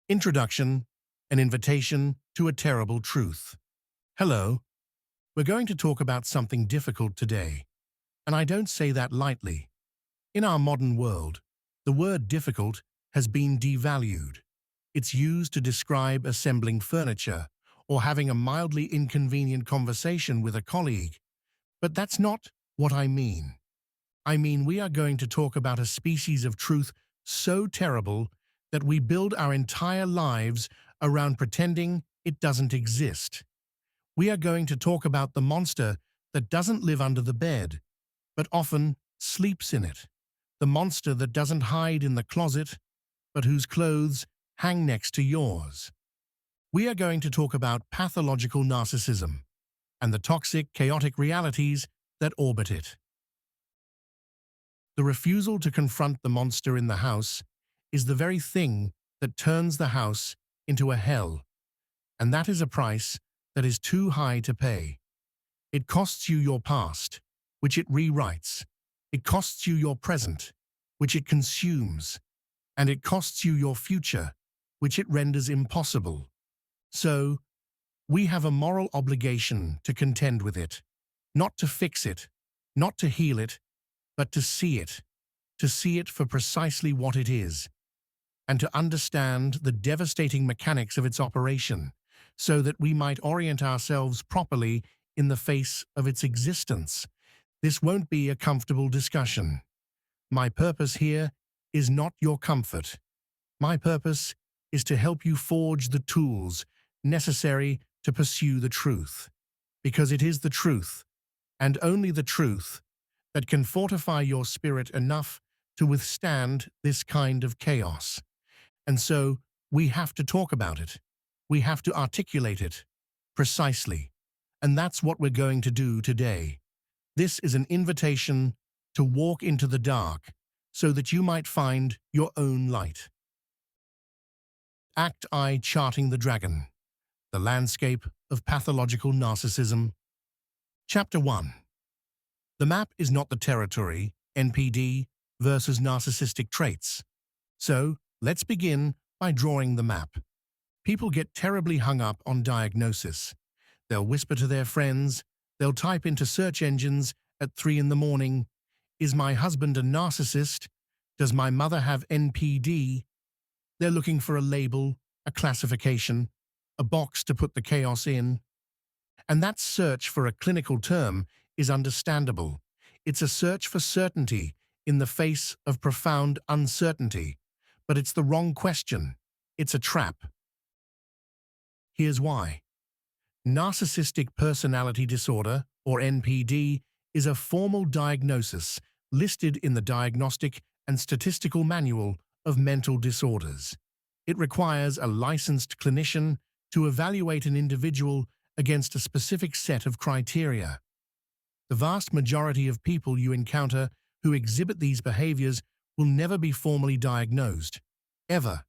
Introduction, an invitation to a terrible truth. Hello, we're going to talk about something difficult today, and I don't say that lightly. In our modern world, the word difficult has been devalued. It's used to describe assembling furniture or having a mildly inconvenient conversation with a colleague. But that's not what I mean. I mean, we are going to talk about a species of truth so terrible that we build our entire lives around pretending it doesn't exist. We are going to talk about the monster that doesn't live under the bed, but often sleeps in it. The monster that doesn't hide in the closet, but whose clothes hang next to yours. We are going to talk about pathological narcissism and the toxic, chaotic realities that orbit it. The refusal to confront the monster in the house is the very thing that turns the house into a hell, and that is a price that is too high to pay. It costs you your past, which it rewrites. It costs you your present, which it consumes, and it costs you your future, which it renders impossible. So, we have a moral obligation to contend with it, not to fix it, not to heal it, but to see it for precisely what it is, and to understand the devastating mechanics of its operation, so that we might orient ourselves properly in the face of its existence. This won't be a comfortable discussion. My purpose here is not your comfort. My purpose is to help you forge the tools necessary to pursue the truth, because it is the truth, and only the truth, that can fortify your spirit enough to withstand this kind of chaos. And so, we have to talk about it. We have to articulate it, precisely. And that's what we're going to do today. This is an invitation to walk into the dark so that you might find your own light. Act I, Charting the Dragon, the landscape of pathological narcissism. Chapter 1. The map is not the territory, NPD, versus narcissistic traits. So, let's begin by drawing the map. People get terribly hung up on diagnosis. They'll whisper to their friends, they'll type into search engines at 3 a.m, "Is my husband a narcissist? Does my mother have NPD?" They're looking for a label, a classification, a box to put the chaos in. And that search for a clinical term is understandable. It's a search for certainty in the face of profound uncertainty. But it's the wrong question. It's a trap. Here's why. Narcissistic personality disorder, or NPD, is a formal diagnosis listed in the Diagnostic and Statistical Manual of Mental Disorders. It requires a licensed clinician to evaluate an individual against a specific set of criteria. The vast majority of people you encounter who exhibit these behaviors will never be formally diagnosed, ever.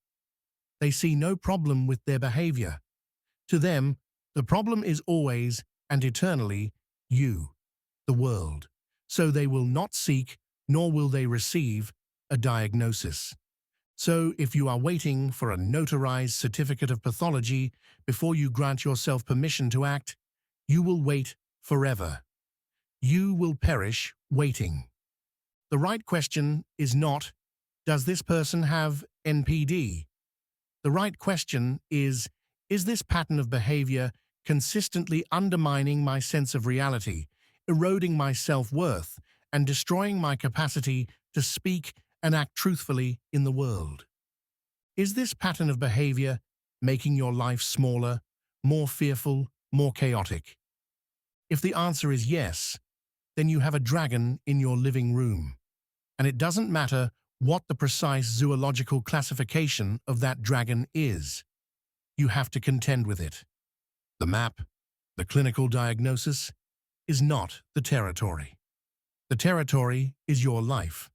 They see no problem with their behavior. To them, the problem is always and eternally you, the world. So they will not seek, nor will they receive, a diagnosis. So if you are waiting for a notarized certificate of pathology before you grant yourself permission to act, you will wait forever. You will perish waiting. The right question is not, does this person have NPD? The right question is this pattern of behavior consistently undermining my sense of reality, eroding my self-worth, and destroying my capacity to speak and act truthfully in the world? Is this pattern of behavior making your life smaller, more fearful, more chaotic? If the answer is yes, then you have a dragon in your living room. And it doesn't matter what the precise zoological classification of that dragon is. You have to contend with it. The map, the clinical diagnosis, is not the territory. The territory is your life.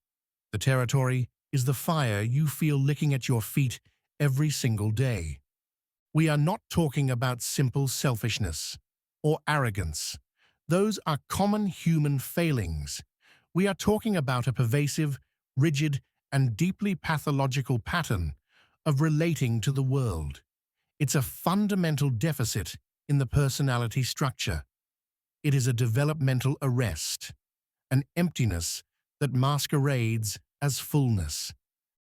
The territory is the fire you feel licking at your feet every single day. We are not talking about simple selfishness or arrogance. Those are common human failings. We are talking about a pervasive, rigid, and deeply pathological pattern of relating to the world. It's a fundamental deficit in the personality structure. It is a developmental arrest, an emptiness that masquerades as fullness.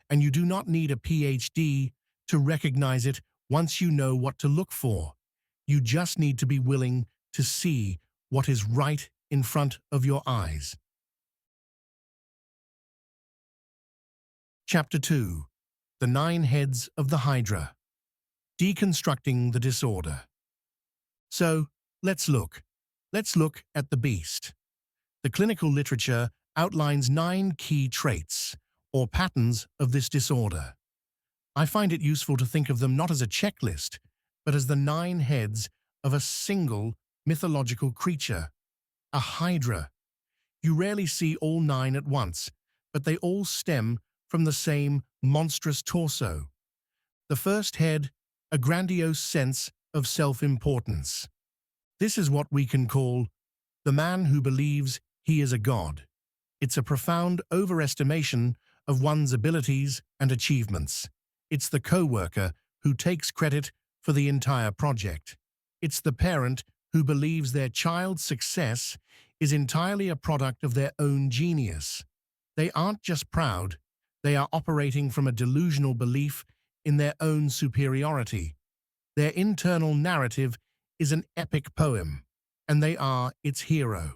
And you do not need a PhD to recognize it once you know what to look for. You just need to be willing to see what is right in front of your eyes. Chapter 2. The 9 Heads of the Hydra. Deconstructing the disorder. So, let's look. Let's look at the beast. The clinical literature outlines 9 key traits, or patterns, of this disorder. I find it useful to think of them not as a checklist, but as the 9 heads of a single mythological creature, a Hydra. You rarely see all 9 at once, but they all stem from the same monstrous torso. The first head, a grandiose sense of self-importance. This is what we can call the man who believes he is a god. It's a profound overestimation of one's abilities and achievements. It's the co-worker who takes credit for the entire project. It's the parent who believes their child's success is entirely a product of their own genius. They aren't just proud, they are operating from a delusional belief in their own superiority. Their internal narrative is an epic poem, and they are its hero.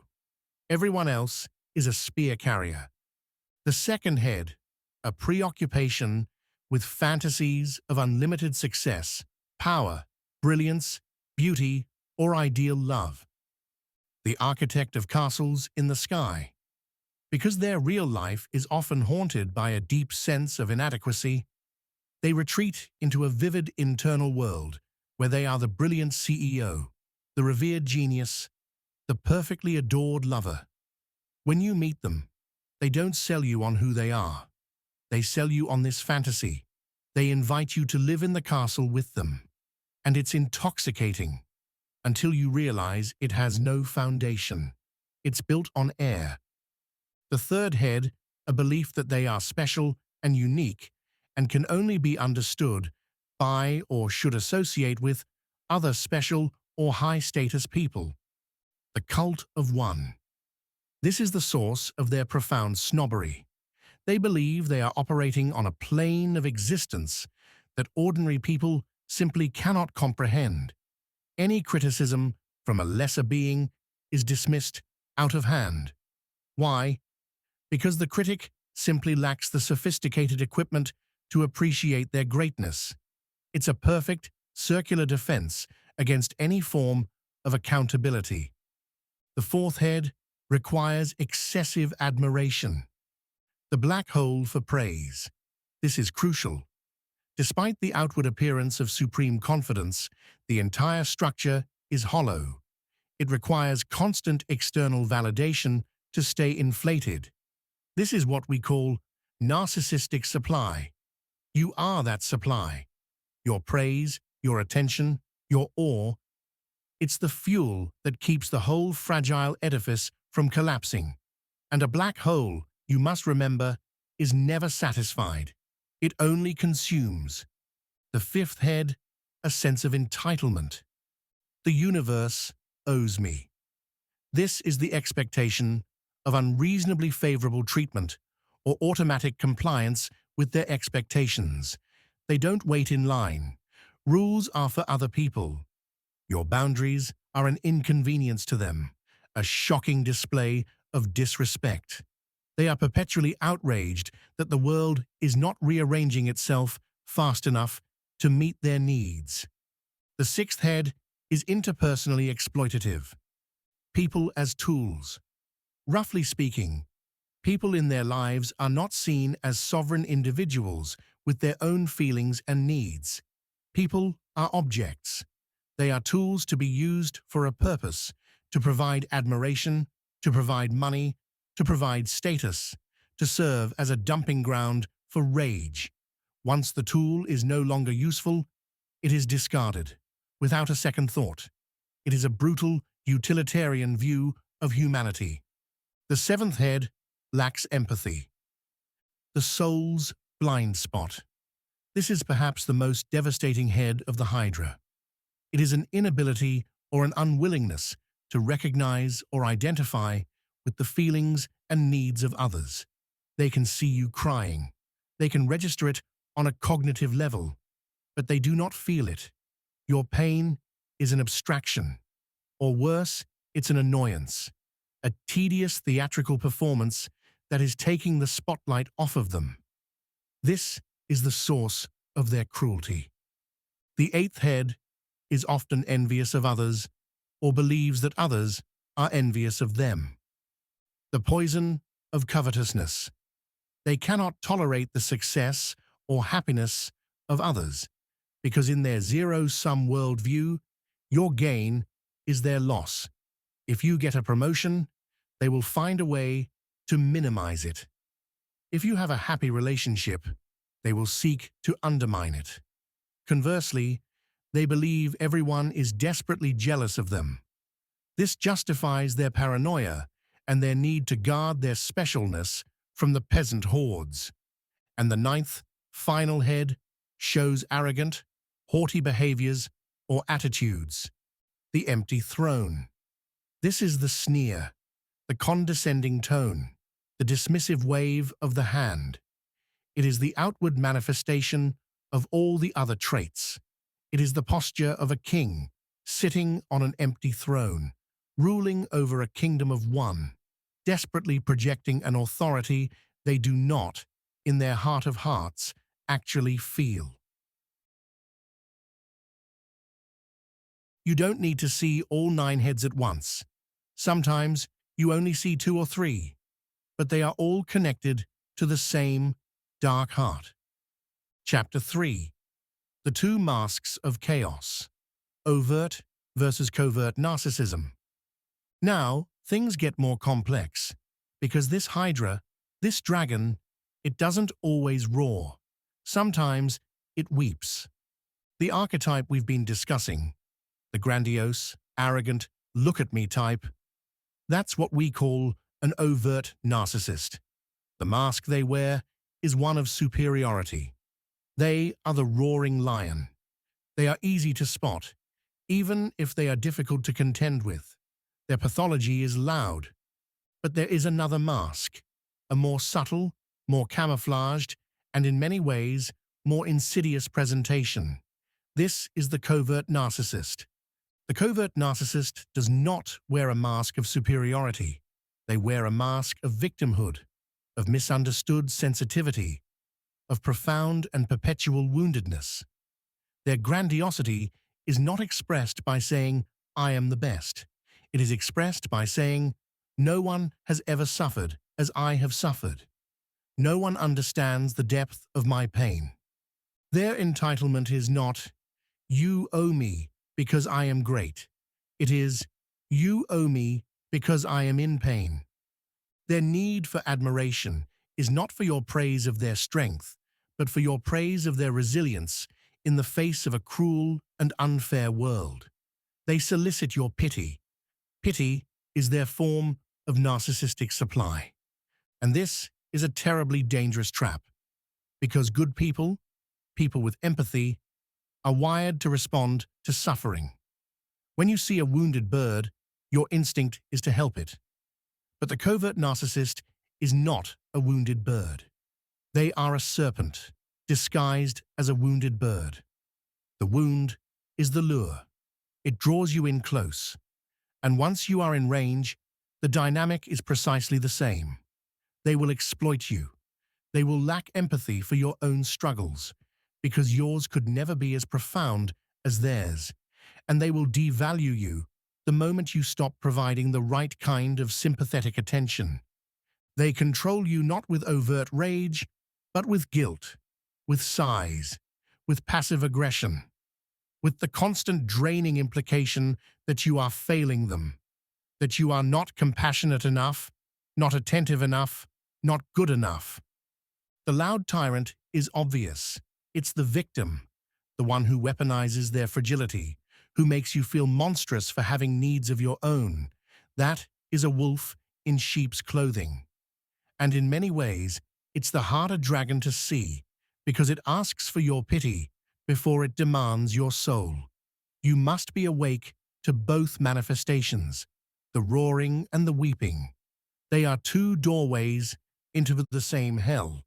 Everyone else is a spear carrier. The second head, a preoccupation with fantasies of unlimited success, power, brilliance, beauty, or ideal love. The architect of castles in the sky. Because their real life is often haunted by a deep sense of inadequacy, they retreat into a vivid internal world where they are the brilliant CEO, the revered genius, the perfectly adored lover. When you meet them, they don't sell you on who they are. They sell you on this fantasy. They invite you to live in the castle with them. And it's intoxicating until you realize it has no foundation. It's built on air. The third head, a belief that they are special and unique and can only be understood by or should associate with other special or high-status people. The cult of one. This is the source of their profound snobbery. They believe they are operating on a plane of existence that ordinary people simply cannot comprehend. Any criticism from a lesser being is dismissed out of hand. Why? Because the critic simply lacks the sophisticated equipment to appreciate their greatness. It's a perfect, circular defense against any form of accountability. The fourth head requires excessive admiration. The black hole for praise. This is crucial. Despite the outward appearance of supreme confidence, the entire structure is hollow. It requires constant external validation to stay inflated. This is what we call narcissistic supply. You are that supply. Your praise, your attention, your awe. It's the fuel that keeps the whole fragile edifice from collapsing. And a black hole, you must remember, is never satisfied. It only consumes. The fifth head, a sense of entitlement. The universe owes me. This is the expectation of unreasonably favorable treatment or automatic compliance with their expectations. They don't wait in line. Rules are for other people. Your boundaries are an inconvenience to them, a shocking display of disrespect. They are perpetually outraged that the world is not rearranging itself fast enough to meet their needs. The sixth head is interpersonally exploitative. People as tools. Roughly speaking, people in their lives are not seen as sovereign individuals with their own feelings and needs. People are objects. They are tools to be used for a purpose, to provide admiration, to provide money, to provide status, to serve as a dumping ground for rage. Once the tool is no longer useful, it is discarded, without a second thought. It is a brutal, utilitarian view of humanity. The seventh head lacks empathy. The soul's blind spot. This is perhaps the most devastating head of the Hydra. It is an inability or an unwillingness to recognize or identify with the feelings and needs of others. They can see you crying. They can register it on a cognitive level, but they do not feel it. Your pain is an abstraction, or worse, it's an annoyance, a tedious theatrical performance that is taking the spotlight off of them. This is the source of their cruelty. The eighth head is often envious of others or believes that others are envious of them. The poison of covetousness. They cannot tolerate the success or happiness of others because in their zero-sum worldview, your gain is their loss. If you get a promotion, they will find a way to minimize it. If you have a happy relationship, they will seek to undermine it. Conversely, they believe everyone is desperately jealous of them. This justifies their paranoia and their need to guard their specialness from the peasant hordes. And the ninth, final head shows arrogant, haughty behaviors or attitudes. The empty throne. This is the sneer, the condescending tone, the dismissive wave of the hand. It is the outward manifestation of all the other traits. It is the posture of a king sitting on an empty throne, ruling over a kingdom of one, desperately projecting an authority they do not, in their heart of hearts, actually feel. You don't need to see all 9 heads at once. Sometimes you only see 2 or 3, but they are all connected to the same dark heart. Chapter 3. The 2 masks of chaos. Overt versus covert narcissism. Now, things get more complex, because this Hydra, this dragon, it doesn't always roar. Sometimes it weeps. The archetype we've been discussing, the grandiose, arrogant, look-at-me type, that's what we call an overt narcissist. The mask they wear is one of superiority. They are the roaring lion. They are easy to spot, even if they are difficult to contend with. Their pathology is loud. But there is another mask, a more subtle, more camouflaged, and in many ways, more insidious presentation. This is the covert narcissist. The covert narcissist does not wear a mask of superiority. They wear a mask of victimhood, of misunderstood sensitivity, of profound and perpetual woundedness. Their grandiosity is not expressed by saying, "I am the best." It is expressed by saying, "No one has ever suffered as I have suffered. No one understands the depth of my pain." Their entitlement is not, "You owe me because I am great." It is, "You owe me because I am in pain." Their need for admiration is not for your praise of their strength, but for your praise of their resilience in the face of a cruel and unfair world. They solicit your pity. Pity is their form of narcissistic supply. And this is a terribly dangerous trap, because good people, people with empathy, are wired to respond to suffering. When you see a wounded bird, your instinct is to help it. But the covert narcissist is not a wounded bird. They are a serpent, disguised as a wounded bird. The wound is the lure. It draws you in close. And once you are in range, the dynamic is precisely the same. They will exploit you. They will lack empathy for your own struggles, because yours could never be as profound as theirs, and they will devalue you the moment you stop providing the right kind of sympathetic attention. They control you not with overt rage, but with guilt, with sighs, with passive aggression, with the constant draining implication that you are failing them, that you are not compassionate enough, not attentive enough, not good enough. The loud tyrant is obvious. It's the victim, the one who weaponizes their fragility, who makes you feel monstrous for having needs of your own. That is a wolf in sheep's clothing. And in many ways, it's the harder dragon to see, because it asks for your pity before it demands your soul. You must be awake to both manifestations, the roaring and the weeping. They are two doorways into the same hell.